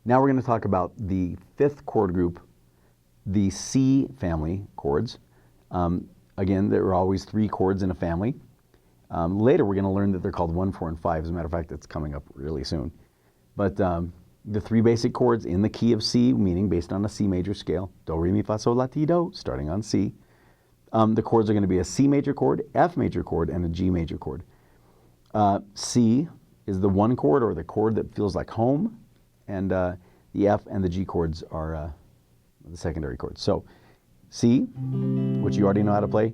Now we're going to talk about the fifth chord group, the C family chords. Again, there are always 3 chords in a family. Later we're going to learn that they're called 1, 4, and 5. As a matter of fact, that's coming up really soon. But the 3 basic chords in the key of C, meaning based on a C major scale, do, re, mi, fa, sol, la, ti, do, starting on C. The chords are going to be a C major chord, F major chord, and a G major chord. C is the 1 chord, or the chord that feels like home, and the F and the G chords are the secondary chords. So C, which you already know how to play,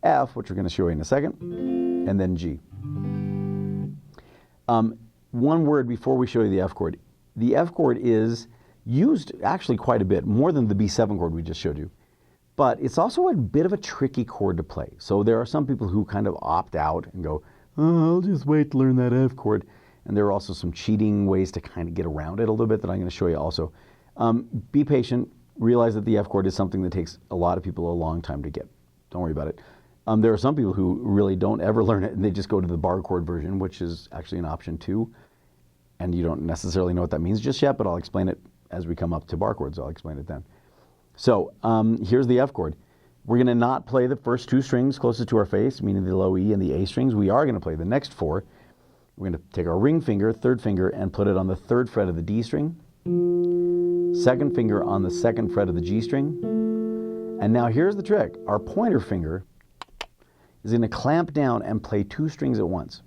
F, which we're going to show you in a second, and then G. One word before we show you the F chord. The F chord is used actually quite a bit, more than the B7 chord we just showed you. But it's also a bit of a tricky chord to play. So there are some people who kind of opt out and go, oh, I'll just wait to learn that F chord. And there are also some cheating ways to kind of get around it a little bit that I'm going to show you also. Be patient. Realize that the F chord is something that takes a lot of people a long time to get. Don't worry about it. There are some people who really don't ever learn it, and they just go to the bar chord version, which is actually an option too. And you don't necessarily know what that means just yet, but I'll explain it as we come up to bar chords. I'll explain it then. So here's the F chord. We're going to not play the first 2 strings closest to our face, meaning the low E and the A strings. We are going to play the next 4. We're going to take our ring finger, 3rd finger, and put it on the 3rd fret of the D string, 2nd finger on the 2nd fret of the G string. And now here's the trick. Our pointer finger is going to clamp down and play 2 strings at once.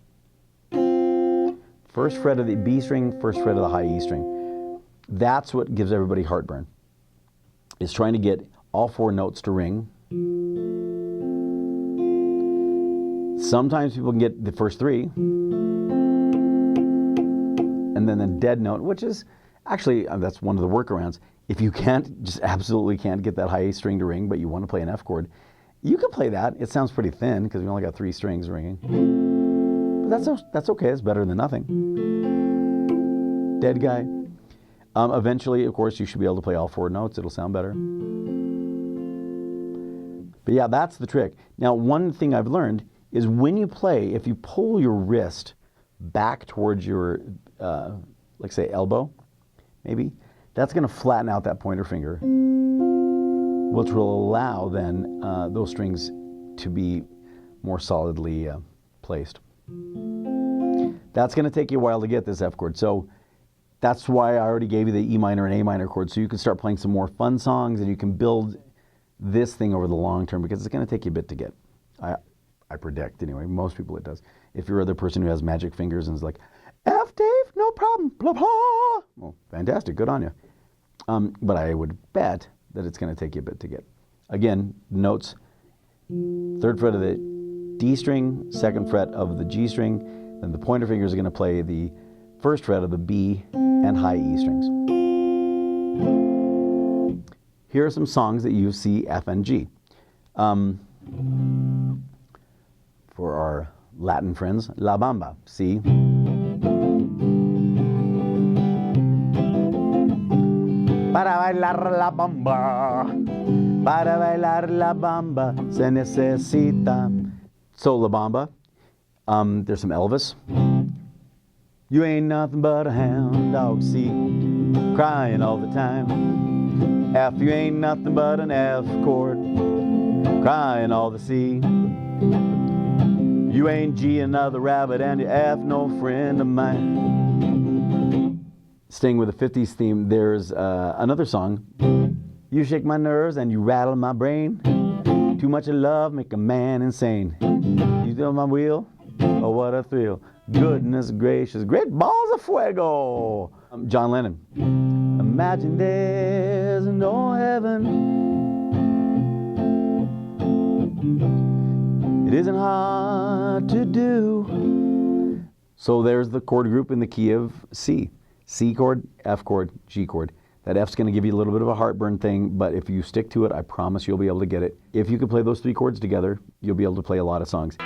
1st fret of the B string, 1st fret of the high E string. That's what gives everybody heartburn. Is trying to get all 4 notes to ring. Sometimes people can get the first 3, and then the dead note, which is actually, that's one of the workarounds. If you just absolutely can't get that high A string to ring, but you want to play an F chord, you can play that. It sounds pretty thin because we only got 3 strings ringing. But that's okay. It's better than nothing. Dead guy. Eventually, of course, you should be able to play all 4 notes. It'll sound better. But yeah, that's the trick. Now, one thing I've learned is when you play, if you pull your wrist back towards your, like say, elbow, maybe, that's going to flatten out that pointer finger, which will allow then those strings to be more solidly placed. That's going to take you a while to get this F chord. So that's why I already gave you the E minor and A minor chords, so you can start playing some more fun songs and you can build this thing over the long term, because it's going to take you a bit to get. I predict, anyway. Most people it does. If you're the person who has magic fingers and is like, F, Dave, no problem, blah, blah. Well, fantastic, good on you. But I would bet that it's going to take you a bit to get. Again, notes, 3rd fret of the D string, 2nd fret of the G string, then the pointer fingers are going to play the 1st fret of the B and high E strings. Here are some songs that use C, F, and G. For our Latin friends, La Bamba, C. Para bailar la bamba, para bailar la bamba, se necesita. So La Bamba. There's some Elvis. You ain't nothing but a hound dog, C, crying all the time. F, you ain't nothing but an F chord, crying all the C. You ain't G, another rabbit, and your F, no friend of mine. Staying with the 50s theme, there's another song. You shake my nerves and you rattle my brain. Too much of love make a man insane. You do my wheel, oh what a thrill. Goodness gracious, great balls of fuego. John Lennon. Imagine there's no heaven. It isn't hard to do. So there's the chord group in the key of C. C chord, F chord, G chord. That F's going to give you a little bit of a heartburn thing, but if you stick to it, I promise you'll be able to get it. If you can play those 3 chords together, you'll be able to play a lot of songs.